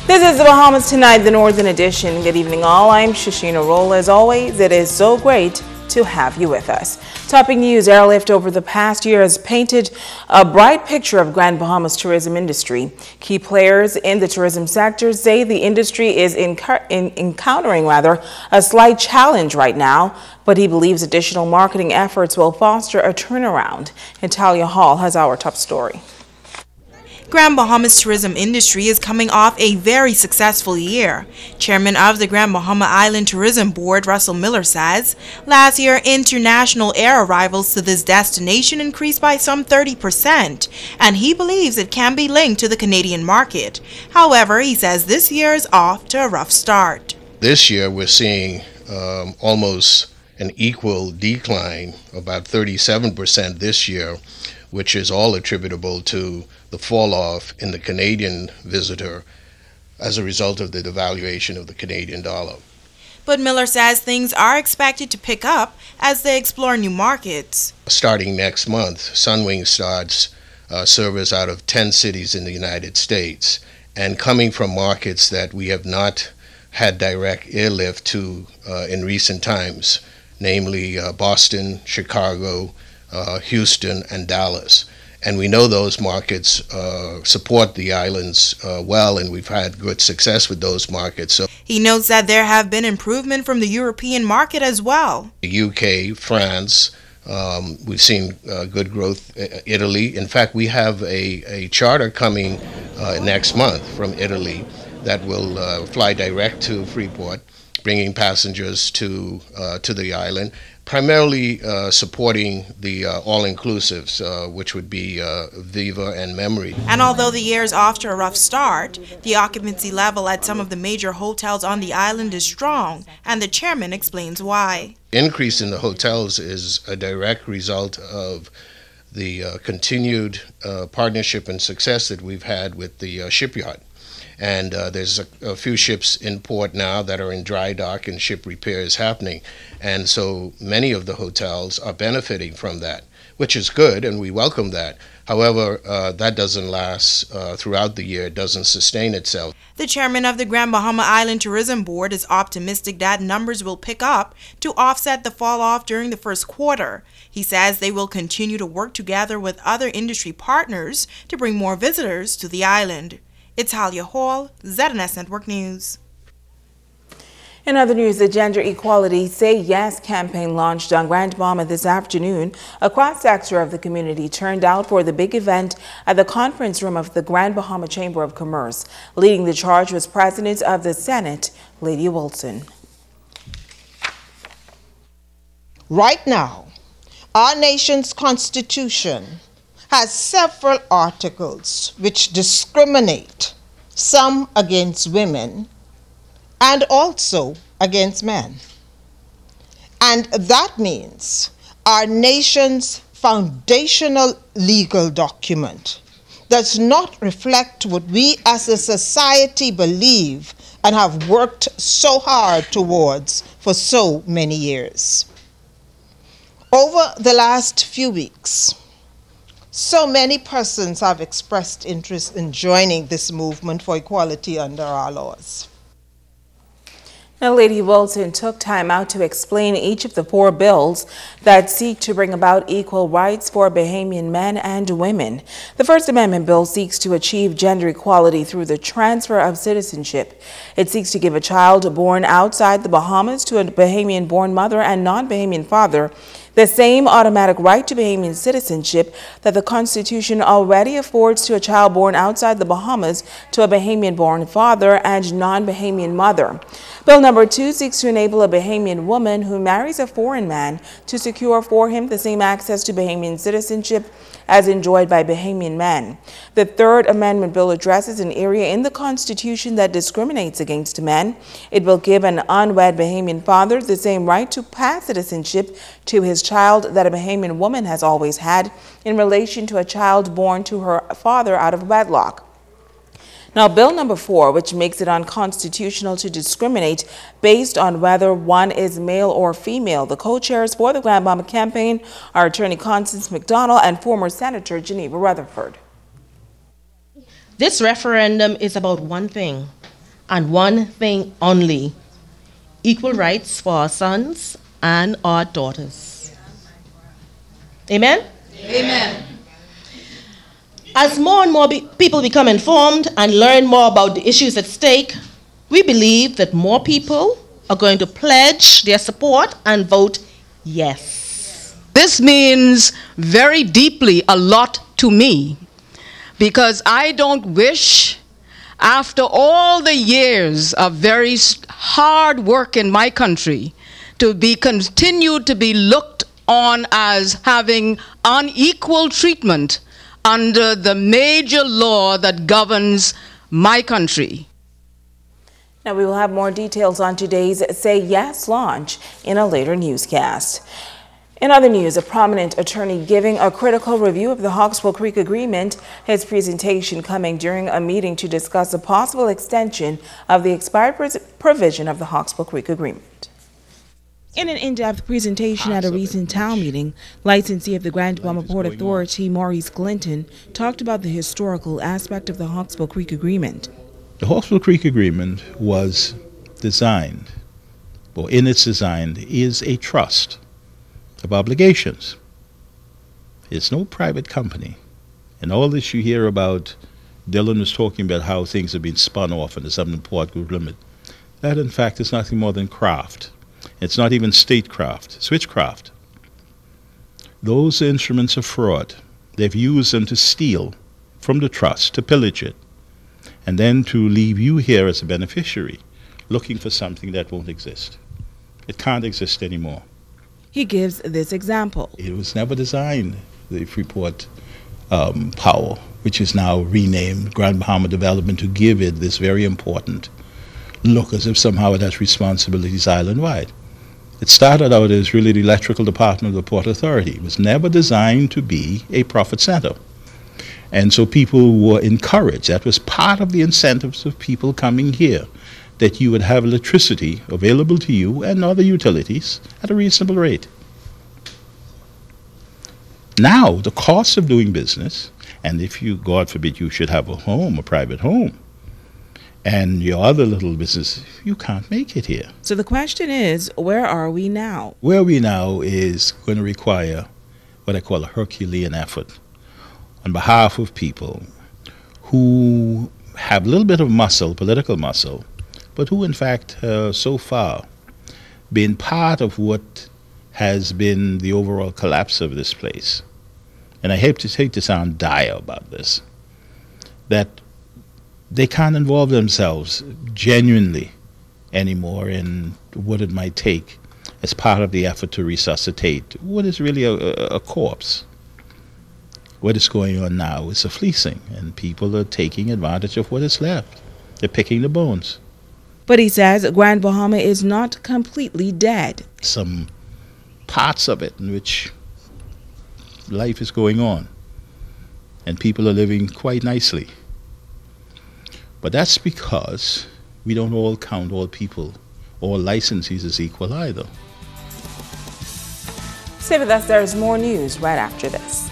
This is the Bahamas Tonight, the Northern Edition. Good evening all. I'm Shashina Roll. As always, it is so great to have you with us. Topping news, airlift over the past year has painted a bright picture of Grand Bahamas tourism industry. Key players in the tourism sector say the industry is encountering a slight challenge right now, but he believes additional marketing efforts will foster a turnaround. Natalia Hall has our top story. Grand Bahamas tourism industry is coming off a very successful year. Chairman of the Grand Bahama Island Tourism Board, Russell Miller, says last year international air arrivals to this destination increased by some 30%, and he believes it can be linked to the Canadian market. However, he says this year is off to a rough start. This year we're seeing almost an equal decline, about 37% this year, which is all attributable to the fall off in the Canadian visitor as a result of the devaluation of the Canadian dollar. But Miller says things are expected to pick up as they explore new markets. Starting next month, Sunwing starts service out of 10 cities in the United States, and coming from markets that we have not had direct airlift to in recent times, namely Boston, Chicago, Houston, and Dallas. And we know those markets support the islands well, and we've had good success with those markets. So he notes that there have been improvement from the European market as well. The UK, France, we've seen good growth. Italy. In fact, we have a charter coming next month from Italy that will fly direct to Freeport, bringing passengers to the island, primarily supporting the all-inclusives, which would be Viva and Memory. And although the year is off to a rough start, the occupancy level at some of the major hotels on the island is strong, and the chairman explains why. Increase in the hotels is a direct result of the continued partnership and success that we've had with the shipyard. And there's a few ships in port now that are in dry dock and ship repair is happening. And so many of the hotels are benefiting from that, which is good, and we welcome that. However, that doesn't last throughout the year. It doesn't sustain itself. The chairman of the Grand Bahama Island Tourism Board is optimistic that numbers will pick up to offset the fall off during the first quarter. He says they will continue to work together with other industry partners to bring more visitors to the island. It's Talia Hall, ZNS Network News. In other news, the Gender Equality Say Yes campaign launched on Grand Bahama this afternoon. A cross-sector of the community turned out for the big event at the conference room of the Grand Bahama Chamber of Commerce. Leading the charge was President of the Senate, Lady Wilson. Right now, our nation's Constitution has several articles which discriminate, some against women and also against men. And that means our nation's foundational legal document does not reflect what we as a society believe and have worked so hard towards for so many years. Over the last few weeks, so many persons have expressed interest in joining this movement for equality under our laws. Now, Lady Wilson took time out to explain each of the 4 bills that seek to bring about equal rights for Bahamian men and women. The First Amendment bill seeks to achieve gender equality through the transfer of citizenship. It seeks to give a child born outside the Bahamas to a Bahamian-born mother and non-Bahamian father the same automatic right to Bahamian citizenship that the Constitution already affords to a child born outside the Bahamas to a Bahamian-born father and non-Bahamian mother. Bill number 2 seeks to enable a Bahamian woman who marries a foreign man to secure for him the same access to Bahamian citizenship as enjoyed by Bahamian men. The Third Amendment bill addresses an area in the Constitution that discriminates against men. It will give an unwed Bahamian father the same right to pass citizenship to his child that a Bahamian woman has always had in relation to a child born to her father out of wedlock. Now, Bill number 4, which makes it unconstitutional to discriminate based on whether one is male or female. The co-chairs for the Grand Bahama campaign are Attorney Constance McDonald and former Senator Geneva Rutherford. This referendum is about one thing: and one thing only: equal rights for our sons and our daughters. Amen? Amen. As more and more people become informed and learn more about the issues at stake, we believe that more people are going to pledge their support and vote yes. This means very deeply a lot to me, because I don't wish, after all the years of very hard work in my country, to be continued to be looked on as having unequal treatment under the major law that governs my country. Now we will have more details on today's Say Yes launch in a later newscast. In other news, a prominent attorney giving a critical review of the Hawksbill Creek Agreement, his presentation coming during a meeting to discuss a possible extension of the expired provision of the Hawksbill Creek Agreement. In an in-depth presentation at a recent town meeting, licensee of the Grand Bahama Port Authority, Maurice Clinton, talked about the historical aspect of the Hawksbill Creek Agreement. The Hawksbill Creek Agreement was designed, or in its design, is a trust of obligations. It's no private company. And all this you hear about, Dylan was talking about how things have been spun off into some port group limit. That, in fact, is nothing more than craft. It's not even statecraft, switchcraft. Those instruments of fraud, they've used them to steal from the trust, to pillage it, and then to leave you here as a beneficiary, looking for something that won't exist. It can't exist anymore. He gives this example. It was never designed, the Freeport power, which is now renamed Grand Bahama Development, to give it this very important look as if somehow it has responsibilities island-wide. It started out as really the electrical department of the Port Authority. It was never designed to be a profit center. And so people were encouraged. That was part of the incentives of people coming here, that you would have electricity available to you and other utilities at a reasonable rate. Now, the cost of doing business, and if you, God forbid, you should have a home, a private home, and your other little business, you can't make it here. So the question is, where are we now? Where we now is going to require what I call a Herculean effort on behalf of people who have a little bit of muscle, political muscle, but who in fact so far been part of what has been the overall collapse of this place. And I hate to sound dire about this, that they can't involve themselves genuinely anymore in what it might take as part of the effort to resuscitate what is really a corpse. What is going on now is a fleecing, and people are taking advantage of what is left. They're picking the bones. But he says Grand Bahama is not completely dead. Some parts of it in which life is going on, and people are living quite nicely. But that's because we don't all count all people, all licensees as equal either. Stay with us, there's more news right after this.